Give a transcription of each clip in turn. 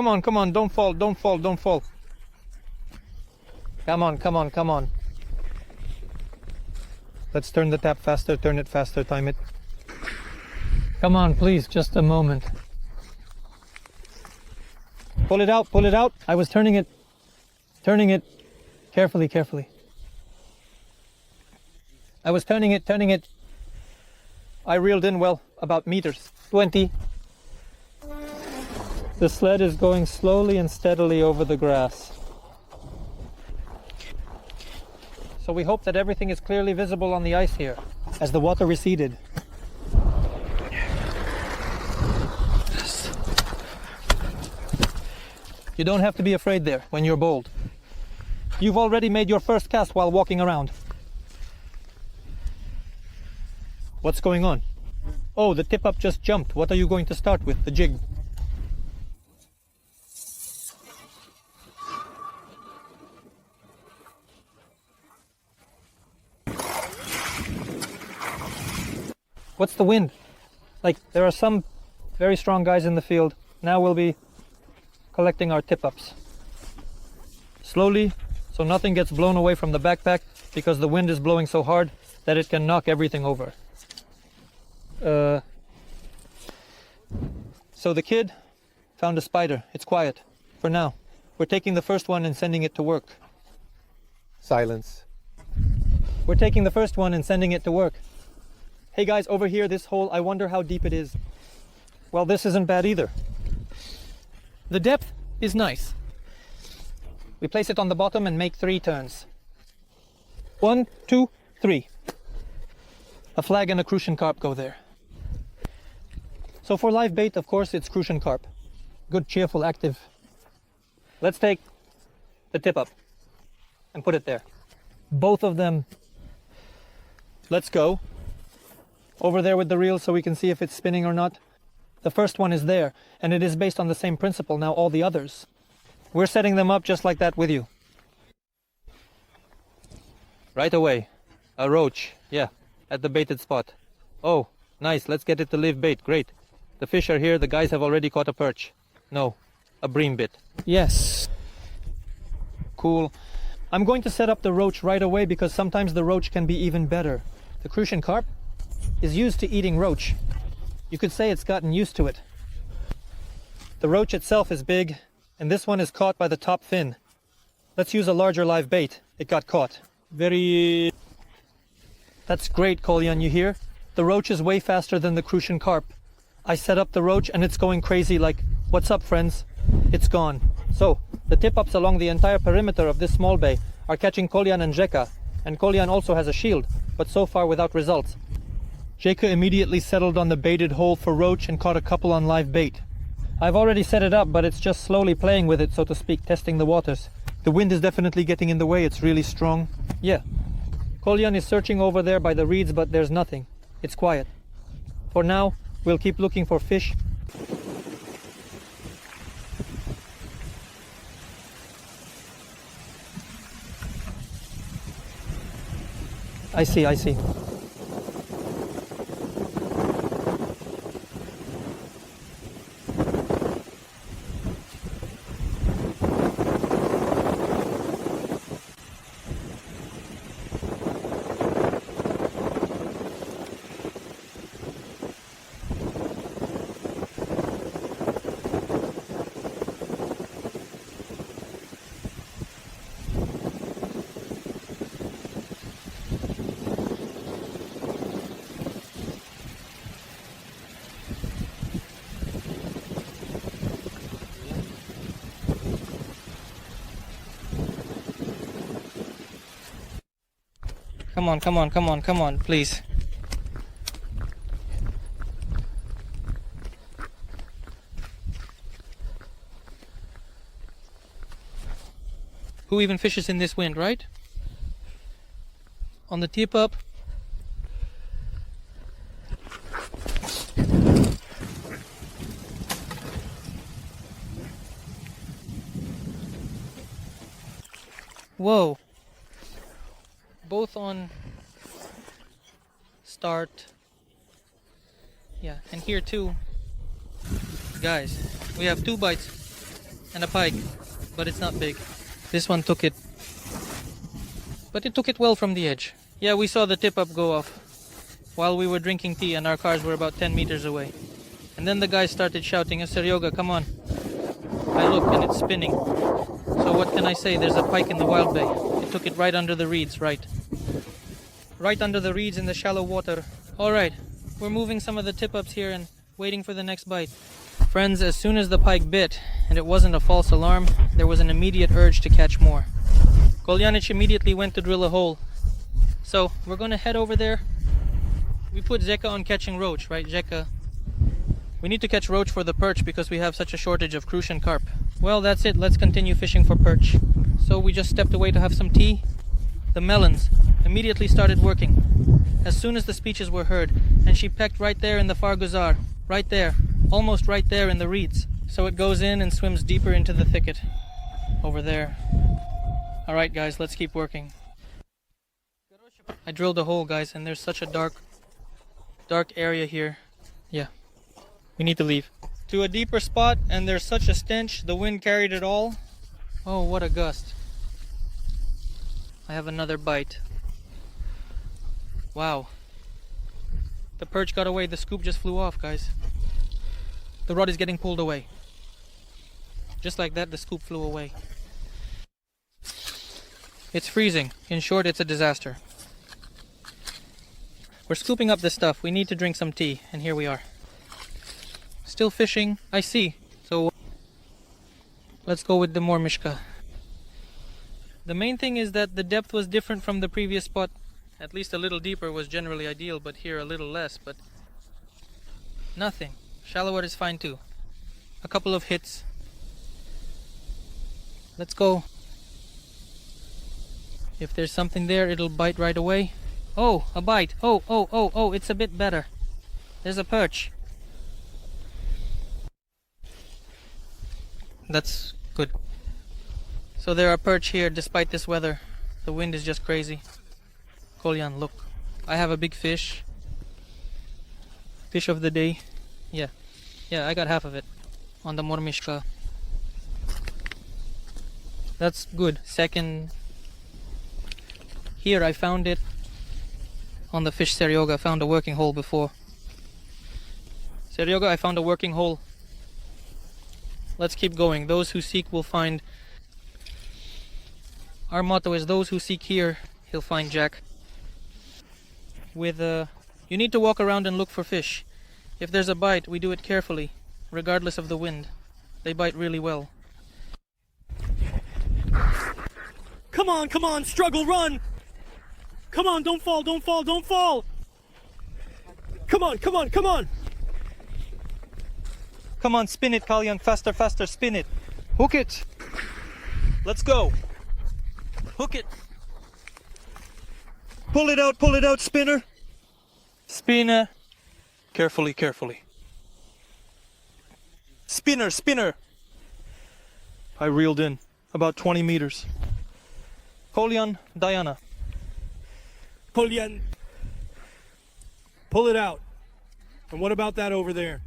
Come on, come on, don't fall, don't fall, don't fall. Come on, come on, come on. Let's turn the tap faster, turn it faster, time it. Come on, please, just a moment. Pull it out, pull it out. I was turning it carefully, carefully. I was turning it. I reeled in, well, about meters, 20. The sled is going slowly and steadily over the grass. So we hope that everything is clearly visible on the ice here as the water receded. You don't have to be afraid there when you're bold. You've already made your first cast while walking around. What's going on? Oh, the tip up just jumped. What are you going to start with? The jig? What's the wind? Like, there are some very strong guys in the field. Now we'll be collecting our tip-ups. Slowly, so nothing gets blown away from the backpack, because the wind is blowing so hard that it can knock everything over. So the kid found a spider. It's quiet. For now. We're taking the first one and sending it to work. Silence. We're taking the first one and sending it to work. Hey guys, over here, this hole, I wonder how deep it is. Well, this isn't bad either. The depth is nice. We place it on the bottom and make 3 turns. 1, 2, 3. A flag and a crucian carp go there. So for live bait, of course, it's crucian carp. Good, cheerful, active. Let's take the tip up and put it there. Both of them. Let's go. Over there with the reel so we can see if it's spinning or not. The first one is there, and it is based on the same principle. Now all the others. We're setting them up just like that with you. Right away. A roach. Yeah, at the baited spot. Oh, nice. Let's get it to live bait. Great. The fish are here. The guys have already caught a perch. No, a bream bit. Yes. Cool. I'm going to set up the roach right away because sometimes the roach can be even better. The crucian carp is used to eating roach. You could say it's gotten used to it. The roach itself is big, and this one is caught by the top fin. Let's use a larger live bait. It got caught. That's great, Kolyan, you hear? The roach is way faster than the crucian carp. I set up the roach and it's going crazy like, what's up, friends? It's gone. So, the tip-ups along the entire perimeter of this small bay are catching Kolyan and Jeka, and Kolyan also has a shield, but so far without results. Jeka immediately settled on the baited hole for roach and caught a couple on live bait. I've already set it up, but it's just slowly playing with it, so to speak, testing the waters. The wind is definitely getting in the way. It's really strong. Yeah. Kolyan is searching over there by the reeds, but there's nothing. It's quiet. For now, we'll keep looking for fish. I see. Come on, please. Who even fishes in this wind, right? On the tip up. Whoa. Both on start. Yeah, and here too. Guys, we have 2 bites. and a pike, but it's not big. This one took it, but it took it well from the edge. Yeah, we saw the tip up go off while we were drinking tea and our cars were about 10 meters away. And then the guy started shouting, Seryoga, come on. I look and it's spinning. So what can I say? There's a pike in the wild bay. It took it right under the reeds, right under the reeds in the shallow water. Alright, we're moving some of the tip ups here and waiting for the next bite. Friends, as soon as the pike bit, and it wasn't a false alarm, there was an immediate urge to catch more. Koljanic immediately went to drill a hole. So we're gonna head over there. We put Zeka on catching roach, right? Zeka. We need to catch roach for the perch because we have such a shortage of crucian carp. Well, that's it. Let's continue fishing for perch. So we just stepped away to have some tea. The melons immediately started working as soon as the speeches were heard, and she pecked right there in the farguzar, right there, almost right there in the reeds. So it goes in and swims deeper into the thicket over there. All right, guys, let's keep working. I drilled a hole, guys, and there's such a dark area here. Yeah, we need to leave. To a deeper spot, and there's such a stench. The wind carried it all. Oh, what a gust. I have another bite. Wow. The perch got away. The scoop just flew off, guys. The rod is getting pulled away. Just like that, the scoop flew away. It's freezing. In short, it's a disaster. We're scooping up this stuff. We need to drink some tea, and here we are. Still fishing. I see. So let's go with the more mishka. The main thing is that the depth was different from the previous spot. At least a little deeper was generally ideal, but here a little less, but nothing. Shallower is fine too. A couple of hits. Let's go. If there's something there, it'll bite right away. Oh, a bite. Oh, it's a bit better. There's a perch. That's good. So there are perch here despite this weather. The wind is just crazy. Kolyan, look. I have a big fish. Fish of the day. Yeah, I got half of it on the mormishka. That's good. Second. Here I found it on the fish Seryoga. I found a working hole before. Seryoga, I found a working hole. Let's keep going. Those who seek will find. Our motto is those who seek here, he'll find Jack. You need to walk around and look for fish. If there's a bite, we do it carefully, regardless of the wind. They bite really well. Come on, struggle, run! Come on, don't fall! Come on! Come on, spin it, Kalyan, faster, spin it. Hook it! Let's go! Hook it! Pull it out, spinner! Spinner! Carefully. Spinner! I reeled in about 20 meters. Kolyan, Diana. Kolyan, pull it out. And what about that over there?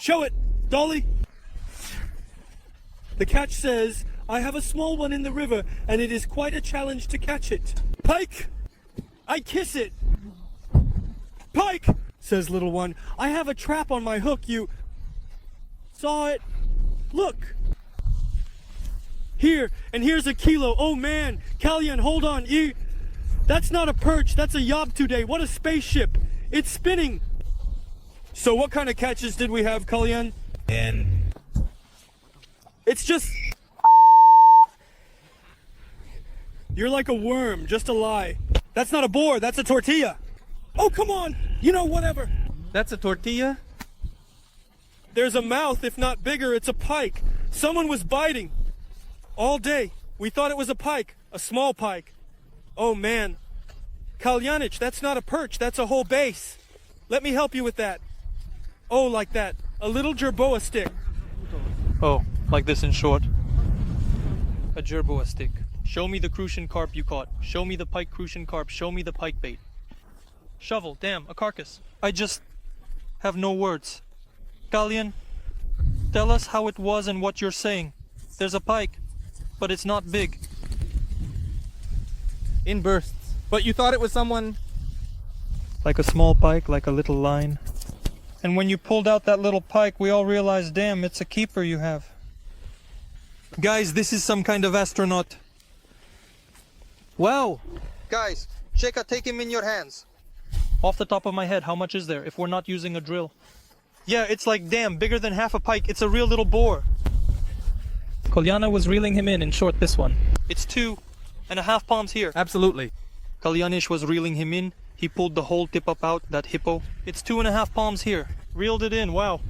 Show it, Dolly. The catch says, I have a small one in the river, and it is quite a challenge to catch it. Pike, I kiss it. Pike, says little one, I have a trap on my hook. You saw it? Look. Here, and here's a kilo. Oh man, Kalyan, hold on. That's not a perch, that's a yob today. What a spaceship. It's spinning. So what kind of catches did we have, Kalyan? And it's just... You're like a worm, just a lie. That's not a boar, that's a tortilla. Oh, come on. Whatever. That's a tortilla? There's a mouth, if not bigger, it's a pike. Someone was biting. All day. We thought it was a pike, a small pike. Oh man. Kaljanic, that's not a perch, that's a whole base. Let me help you with that. Oh, like that. A little jerboa stick. Oh, like this in short. A jerboa stick. Show me the crucian carp you caught. Show me the pike crucian carp. Show me the pike bait. Shovel, damn, a carcass. I just have no words. Kalyan, Tell us how it was and what you're saying. There's a pike, but it's not big. In bursts. But you thought it was someone... Like a small pike, like a little line. And when you pulled out that little pike, we all realized, damn, it's a keeper you have. Guys, this is some kind of astronaut. Wow! Guys, Sheka, take him in your hands. Off the top of my head, how much is there if we're not using a drill? Yeah, it's like, damn, bigger than half a pike. It's a real little boar. Kalyana was reeling him in short, this one. It's 2.5 palms here. Absolutely. Kalyanish was reeling him in. He pulled the whole tip up out, that hippo. It's 2.5 palms here. Reeled it in, wow.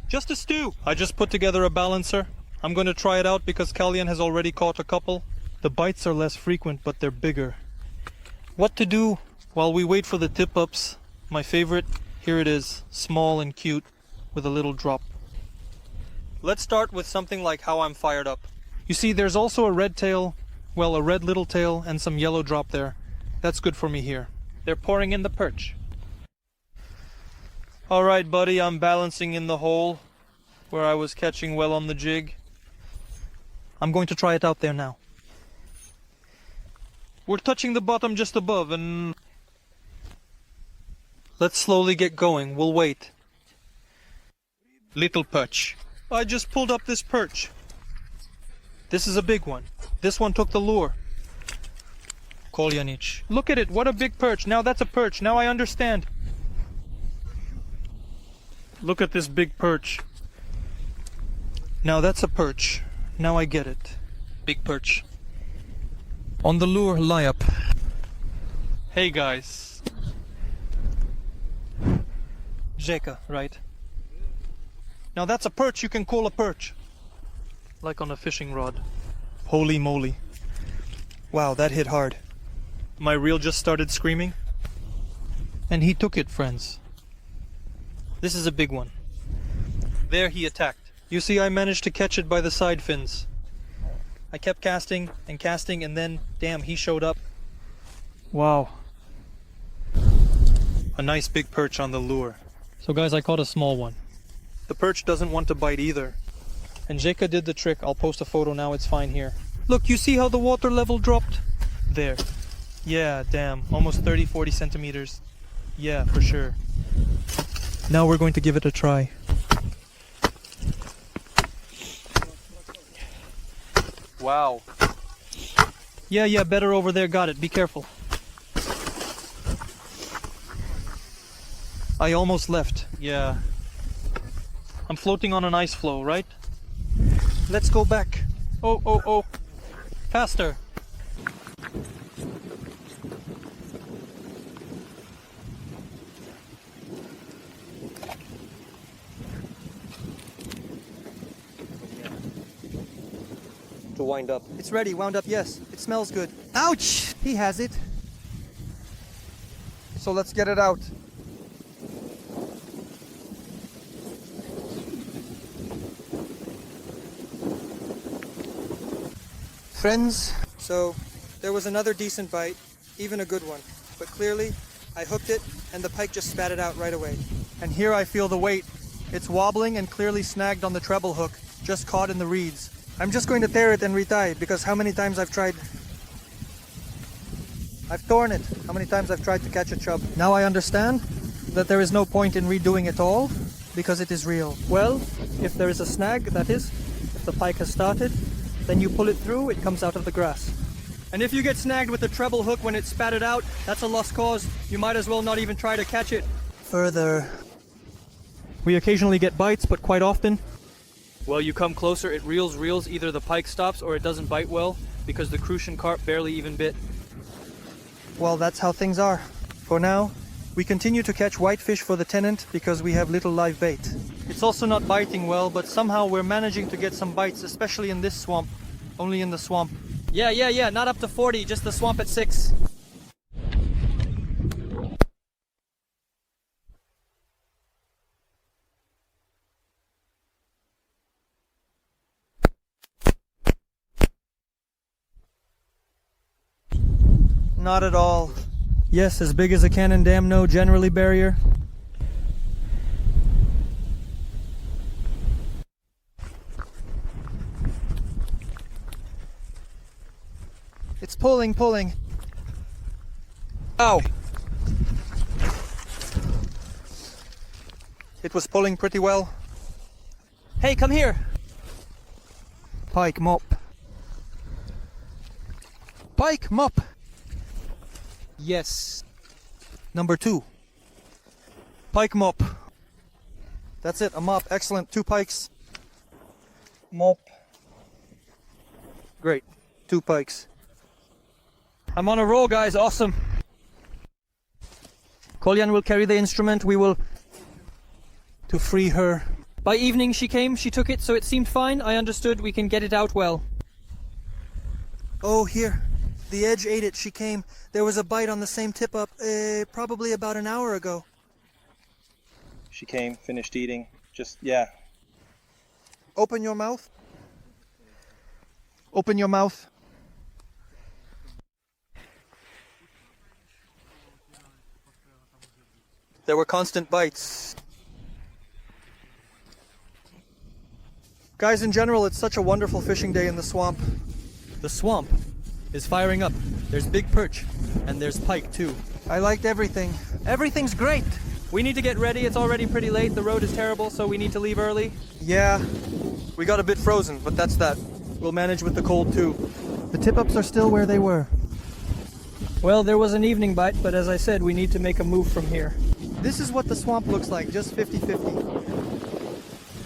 Just a stew. I just put together a balancer. I'm going to try it out because Kalyan has already caught a couple. The bites are less frequent, but they're bigger. What to do while we wait for the tip-ups? My favorite, here it is, small and cute, with a little drop. Let's start with something like how I'm fired up. You see, there's also a red tail, well, a red little tail and some yellow drop there. That's good for me here. They're pouring in the perch. Alright, buddy, I'm balancing in the hole where I was catching well on the jig. I'm going to try it out there now. We're touching the bottom just above and... Let's slowly get going. We'll wait. Little perch. I just pulled up this perch. This is a big one. This one took the lure. Kolyanich. Look at it, what a big perch. Now that's a perch, now I understand. Look at this big perch. Now that's a perch. Now I get it. Big perch. On the lure, lie up. Hey guys. Jeka, right? Now that's a perch you can call a perch. Like on a fishing rod. Holy moly. Wow, that hit hard. My reel just started screaming. And he took it, friends. This is a big one. There he attacked. You see, I managed to catch it by the side fins. I kept casting and then, damn, he showed up. Wow. A nice big perch on the lure. So guys, I caught a small one. The perch doesn't want to bite either. And Jeka did the trick. I'll post a photo now, it's fine here. Look, you see how the water level dropped? There. Yeah, damn, almost 30-40 centimeters. Yeah, for sure. Now we're going to give it a try. Wow. Yeah, better over there, got it, be careful. I almost left, yeah. I'm floating on an ice floe, right? Let's go back. Oh. Faster. To wind up. It's ready, wound up, yes. It smells good. Ouch! He has it. So let's get it out. Friends, so there was another decent bite, even a good one. But clearly, I hooked it and the pike just spat it out right away. And here I feel the weight. It's wobbling and clearly snagged on the treble hook, just caught in the reeds. I'm just going to tear it and retie because how many times I've torn it. How many times I've tried to catch a chub. Now I understand that there is no point in redoing it all because it is real. Well, if there is a snag, that is, if the pike has started, then you pull it through, it comes out of the grass. And if you get snagged with the treble hook when it's spat it out, that's a lost cause. You might as well not even try to catch it. Further. We occasionally get bites, but quite often, well, you come closer, it reels, either the pike stops or it doesn't bite well because the crucian carp barely even bit. Well, that's how things are. For now, we continue to catch whitefish for the tenant because we have little live bait. It's also not biting well, but somehow we're managing to get some bites, especially in this swamp. Only in the swamp. Yeah, not up to 40, just the swamp at 6. Not at all. Yes, as big as a cannon dam, no, generally barrier. It's pulling. Ow! It was pulling pretty well. Hey, come here! Pike mop. Pike mop! Yes. Number 2. Pike mop. That's it, a mop. Excellent. 2 pikes. Mop. Great. 2 pikes. I'm on a roll, guys. Awesome. Kolyan will carry the instrument. We will... to free her. By evening she came, she took it, so it seemed fine. I understood we can get it out well. Oh, here. The edge ate it. She came. There was a bite on the same tip up, probably about an hour ago. She came, finished eating. Just, yeah. Open your mouth. Open your mouth. There were constant bites. Guys, in general, it's such a wonderful fishing day in the swamp. The swamp is firing up. There's big perch, and there's pike too. I liked everything. Everything's great. We need to get ready. It's already pretty late. The road is terrible, so we need to leave early. Yeah, we got a bit frozen, but that's that. We'll manage with the cold too. The tip-ups are still where they were. Well, there was an evening bite, but as I said, we need to make a move from here. This is what the swamp looks like, just 50-50.